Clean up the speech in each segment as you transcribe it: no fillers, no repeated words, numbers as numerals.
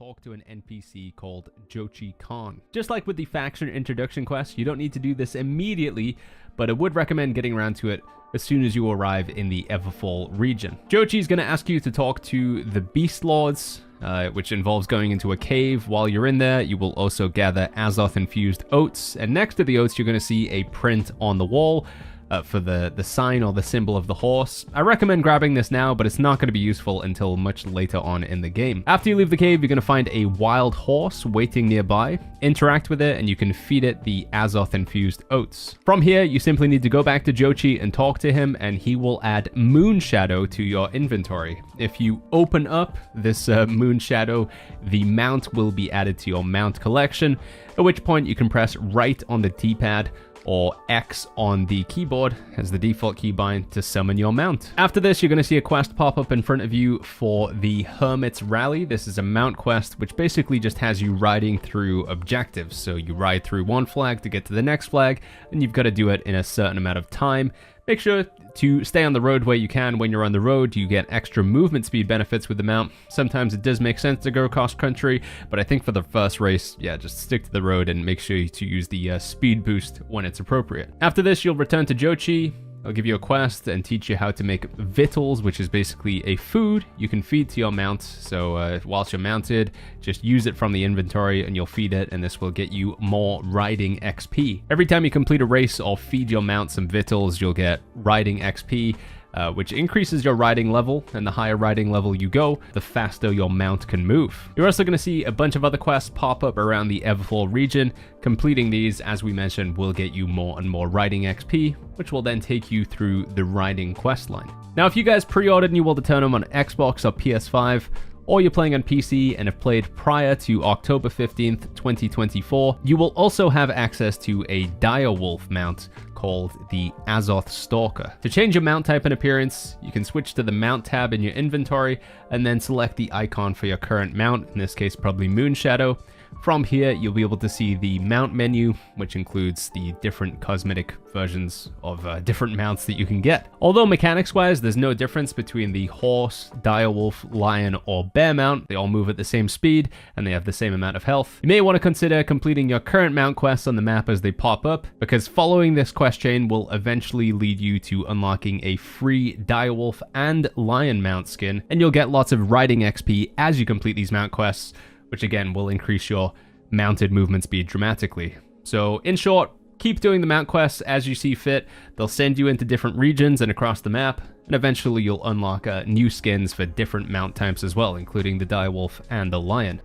talk to an NPC called Jochi Khan. Just like with the faction introduction quest, you don't need to do this immediately, but I would recommend getting around to it as soon as you arrive in the Everfall region. Jochi is going to ask you to talk to the Beast Lords, which involves going into a cave. While you're in there, you will also gather Azoth-infused oats, and next to the oats, you're going to see a print on the wall for the sign or the symbol of the horse. I recommend grabbing this now, but it's not going to be useful until much later on in the game. After you leave the cave, you're going to find a wild horse waiting nearby. Interact with it, and you can feed it the Azoth-infused oats. From here, you simply need to go back to Jochi and talk to him, and he will add Moon Shadow to your inventory. If you open up this Moon Shadow, the mount will be added to your mount collection, at which point you can press right on the D-pad or X on the keyboard as the default keybind to summon your mount. After this, you're going to see a quest pop up in front of you for the Hermit's Rally. This is a mount quest which basically just has you riding through objectives. So you ride through one flag to get to the next flag, and you've got to do it in a certain amount of time. Make sure to stay on the road where you can. When you're on the road, you get extra movement speed benefits with the mount. Sometimes it does make sense to go cross country, but I think for the first race, yeah, just stick to the road and make sure to use the speed boost when it's appropriate. After this, you'll return to Jochi. I'll give you a quest and teach you how to make victuals, which is basically a food you can feed to your mount. So whilst you're mounted, just use it from the inventory and you'll feed it, and this will get you more riding XP. Every time you complete a race or feed your mount some victuals, you'll get riding XP, which increases your riding level, and the higher riding level you go, the faster your mount can move. You're also going to see a bunch of other quests pop up around the Everfall region. Completing these, as we mentioned, will get you more and more riding XP, which will then take you through the riding quest line. Now, if you guys pre-ordered New World Aeternum on Xbox or PS5, or you're playing on PC and have played prior to October 15th, 2024, you will also have access to a direwolf mount called the Azoth Stalker. To change your mount type and appearance, you can switch to the mount tab in your inventory and then select the icon for your current mount, in this case probably Moon Shadow. From here, you'll be able to see the mount menu, which includes the different cosmetic versions of different mounts that you can get. Although mechanics-wise, there's no difference between the horse, direwolf, lion, or bear mount. They all move at the same speed, and they have the same amount of health. You may want to consider completing your current mount quests on the map as they pop up, because following this quest chain will eventually lead you to unlocking a free direwolf and lion mount skin, and you'll get lots of riding XP as you complete these mount quests, which again will increase your mounted movement speed dramatically. So in short, keep doing the mount quests as you see fit. They'll send you into different regions and across the map, and eventually you'll unlock new skins for different mount types as well, including the direwolf and the lion.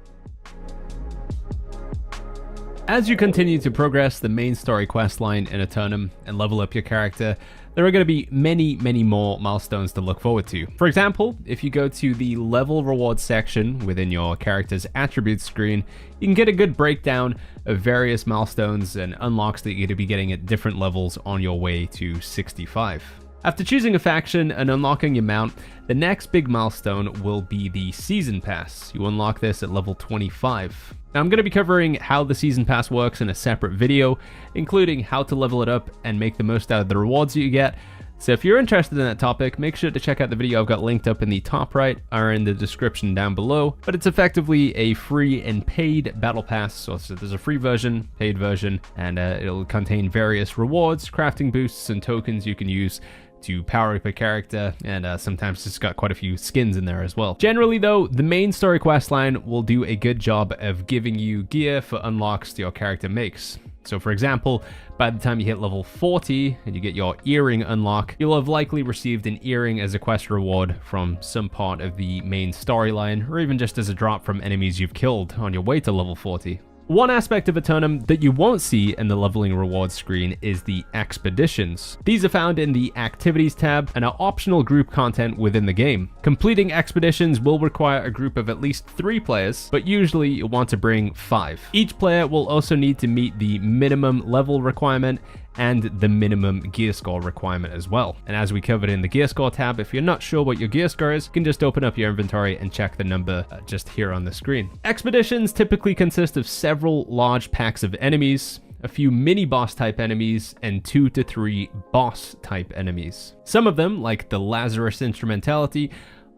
As you continue to progress the main story quest line in Aeternum and level up your character, there are going to be many more milestones to look forward to. For example, if you go to the level rewards section within your character's attributes screen, you can get a good breakdown of various milestones and unlocks that you're going to be getting at different levels on your way to 65. After choosing a faction and unlocking your mount, the next big milestone will be the Season Pass. You unlock this at level 25. Now, I'm going to be covering how the Season Pass works in a separate video, including how to level it up and make the most out of the rewards that you get. So if you're interested in that topic, make sure to check out the video I've got linked up in the top right or in the description down below. But it's effectively a free and paid battle pass. So there's a free version, paid version, and it'll contain various rewards, crafting boosts, and tokens you can use to power up a character, and sometimes it's got quite a few skins in there as well. Generally though, the main story quest line will do a good job of giving you gear for unlocks your character makes. So for example, by the time you hit level 40 and you get your earring unlock, you'll have likely received an earring as a quest reward from some part of the main storyline, or even just as a drop from enemies you've killed on your way to level 40. One aspect of Aeternum that you won't see in the leveling rewards screen is the expeditions. These are found in the activities tab and are optional group content within the game. Completing expeditions will require a group of at least 3 players, but usually you'll want to bring 5. Each player will also need to meet the minimum level requirement and the minimum gear score requirement as well. And as we covered in the gear score tab, if you're not sure what your gear score is, you can just open up your inventory and check the number just here on the screen. Expeditions typically consist of several large packs of enemies, a few mini boss type enemies, and 2 to 3 boss type enemies. Some of them, like the Lazarus Instrumentality,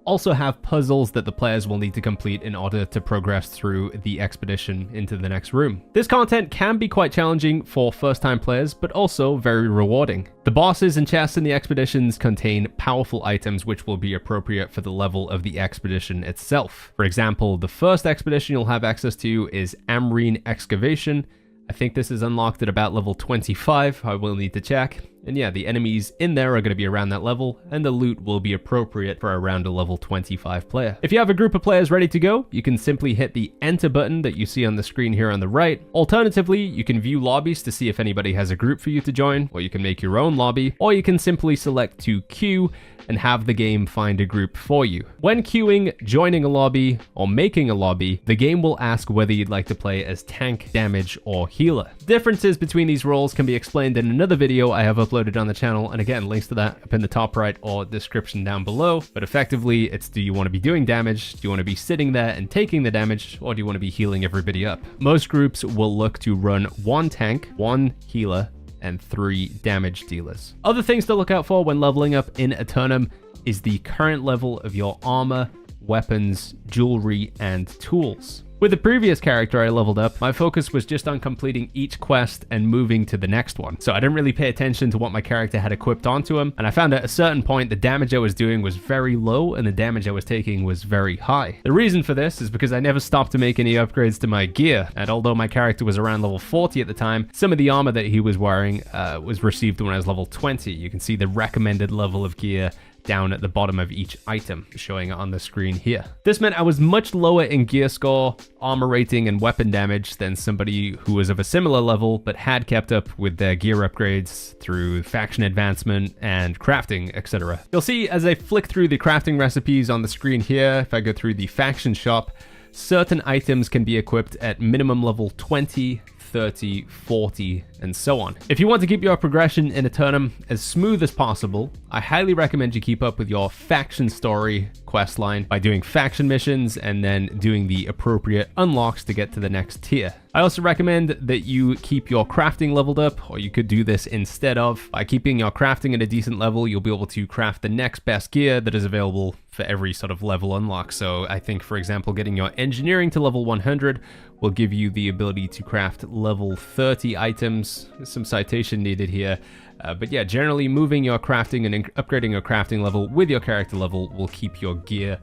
also have puzzles that the players will need to complete in order to progress through the expedition into the next room. This content can be quite challenging for first-time players, but also very rewarding. The bosses and chests in the expeditions contain powerful items which will be appropriate for the level of the expedition itself. For example, the first expedition you'll have access to is Amrine Excavation. I think this is unlocked at about level 25, I will need to check. And yeah, the enemies in there are going to be around that level, and the loot will be appropriate for around a level 25 player. If you have a group of players ready to go, you can simply hit the enter button that you see on the screen here on the right. Alternatively, you can view lobbies to see if anybody has a group for you to join, or you can make your own lobby, or you can simply select to queue and have the game find a group for you. When queuing, joining a lobby, or making a lobby, the game will ask whether you'd like to play as tank, damage, or healer. Differences between these roles can be explained in another video I have uploaded on the channel, and again, links to that up in the top right or description down below. But effectively, it's do you want to be doing damage, do you want to be sitting there and taking the damage, or do you want to be healing everybody up? Most groups will look to run 1 tank, 1 healer, and 3 damage dealers. Other things to look out for when leveling up in Aeternum is the current level of your armor, weapons, jewelry, and tools. With the previous character I leveled up, my focus was just on completing each quest and moving to the next one. So I didn't really pay attention to what my character had equipped onto him, and I found at a certain point the damage I was doing was very low and the damage I was taking was very high. The reason for this is because I never stopped to make any upgrades to my gear, and although my character was around level 40 at the time, some of the armor that he was wearing was received when I was level 20. You can see the recommended level of gear down at the bottom of each item, showing it on the screen here. This meant I was much lower in gear score, armor rating, and weapon damage than somebody who was of a similar level but had kept up with their gear upgrades through faction advancement and crafting, etc. You'll see as I flick through the crafting recipes on the screen here, if I go through the faction shop, certain items can be equipped at minimum level 20, 30, 40, and so on. If you want to keep your progression in Aeternum as smooth as possible, I highly recommend you keep up with your faction story questline by doing faction missions and then doing the appropriate unlocks to get to the next tier. I also recommend that you keep your crafting leveled up, or you could do this instead of. By keeping your crafting at a decent level, you'll be able to craft the next best gear that is available for every sort of level unlock. So I think, for example, getting your engineering to level 100 will give you the ability to craft level 30 items. There's some citation needed here. But yeah, generally moving your crafting and upgrading your crafting level with your character level will keep your gear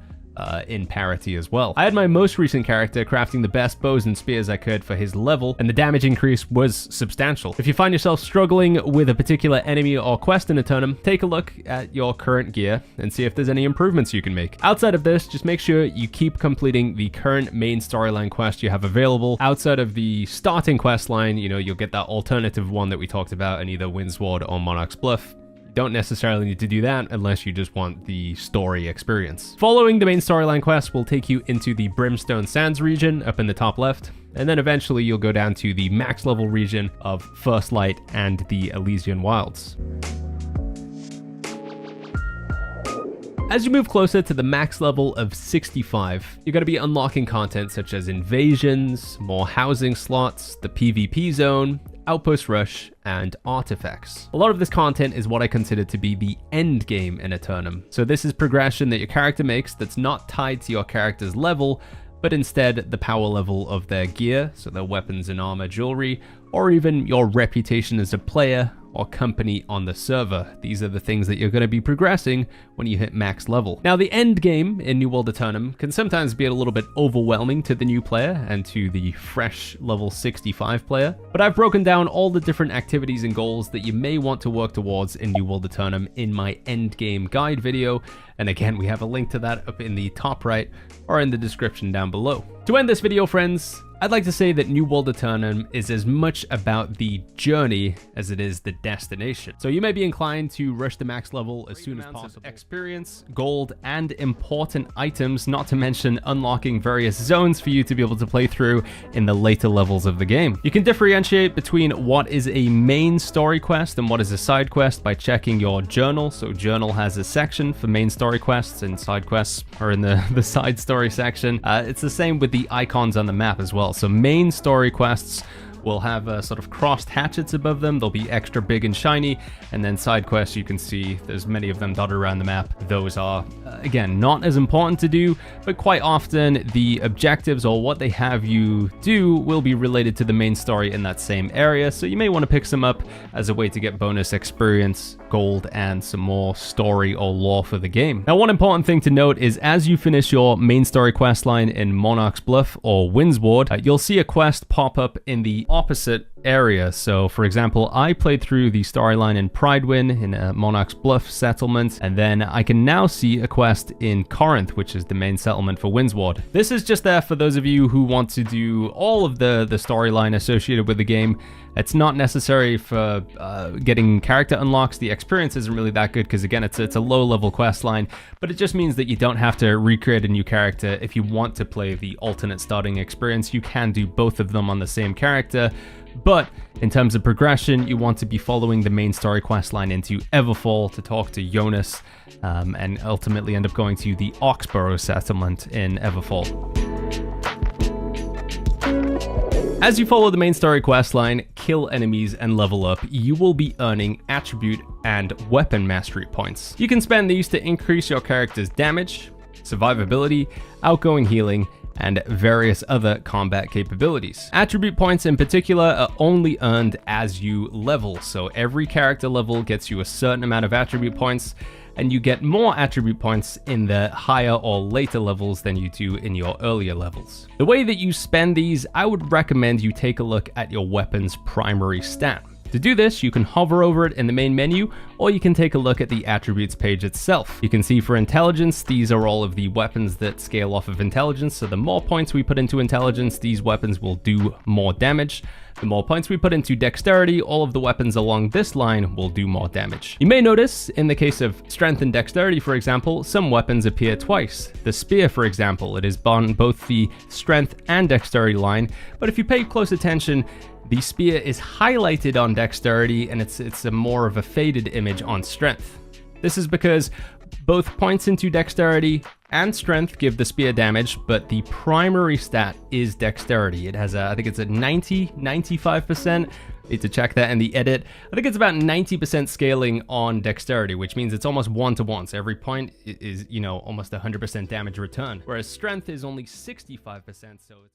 in parity as well. I had my most recent character crafting the best bows and spears I could for his level, and the damage increase was substantial. If you find yourself struggling with a particular enemy or quest in Aeternum, take a look at your current gear and see if there's any improvements you can make. Outside of this, just make sure you keep completing the current main storyline quest you have available. Outside of the starting quest line, you know, you'll get that alternative one that we talked about in either Windsward or Monarch's Bluff. Don't necessarily need to do that unless you just want the story experience. Following the main storyline quest will take you into the Brimstone Sands region up in the top left, and then eventually you'll go down to the max level region of First Light and the Elysian Wilds. As you move closer to the max level of 65, you're going to be unlocking content such as invasions, more housing slots, the PvP zone, Outpost Rush, and artifacts. A lot of this content is what I consider to be the end game in Aeternum. So this is progression that your character makes that's not tied to your character's level, but instead the power level of their gear, so their weapons and armor, jewelry, or even your reputation as a player or company on the server. These are the things that you're going to be progressing when you hit max level. Now, the end game in New World Aeternum can sometimes be a little bit overwhelming to the new player and to the fresh level 65 player, but I've broken down all the different activities and goals that you may want to work towards in New World Aeternum in my end game guide video, and again, we have a link to that up in the top right or in the description down below. To end this video, friends, I'd like to say that New World Aeternum is as much about the journey as it is the destination. So you may be inclined to rush the max level as soon as possible. Experience, gold, and important items, not to mention unlocking various zones for you to be able to play through in the later levels of the game. You can differentiate between what is a main story quest and what is a side quest by checking your journal. So journal has a section for main story quests, and side quests are in the side story section. It's the same with the icons on the map as well. So main story quests will have sort of crossed hatchets above them. They'll be extra big and shiny. And then side quests, you can see there's many of them dotted around the map. Those are, again, not as important to do, but quite often the objectives or what they have you do will be related to the main story in that same area. So you may want to pick some up as a way to get bonus experience, gold, and some more story or lore for the game. Now, one important thing to note is as you finish your main story quest line in Monarch's Bluff or Windsward, you'll see a quest pop up in the opposite area. So for example, I played through the storyline in Brightwood in Monarch's Bluff settlement, and then I can now see a quest in Corinth, which is the main settlement for Windsward. This is just there for those of you who want to do all of the storyline associated with the game. It's not necessary for getting character unlocks. The experience isn't really that good because, again, it's a low-level quest line, but it just means that you don't have to recreate a new character. If you want to play the alternate starting experience, you can do both of them on the same character. But in terms of progression, you want to be following the main story quest line into Everfall to talk to Jonas, and ultimately end up going to the Oxborough settlement in Everfall. As you follow the main story questline, kill enemies, and level up, you will be earning attribute and weapon mastery points. You can spend these to increase your character's damage, survivability, outgoing healing, and various other combat capabilities. Attribute points in particular are only earned as you level, so every character level gets you a certain amount of attribute points, and you get more attribute points in the higher or later levels than you do in your earlier levels. The way that you spend these, I would recommend you take a look at your weapon's primary stat. To do this, you can hover over it in the main menu, or you can take a look at the attributes page itself. You can see for intelligence, these are all of the weapons that scale off of intelligence, so the more points we put into intelligence, these weapons will do more damage. The more points we put into dexterity, all of the weapons along this line will do more damage. You may notice, in the case of strength and dexterity, for example, some weapons appear twice. The spear, for example, it is on both the strength and dexterity line, but if you pay close attention, the spear is highlighted on dexterity, and it's a more of a faded image on strength. This is because both points into dexterity and strength give the spear damage, but the primary stat is dexterity. It has I think it's a 95%. Need to check that in the edit. I think it's about 90% scaling on dexterity, which means it's almost 1-to-1. So every point is, almost 100% damage return. Whereas strength is only 65%, so it's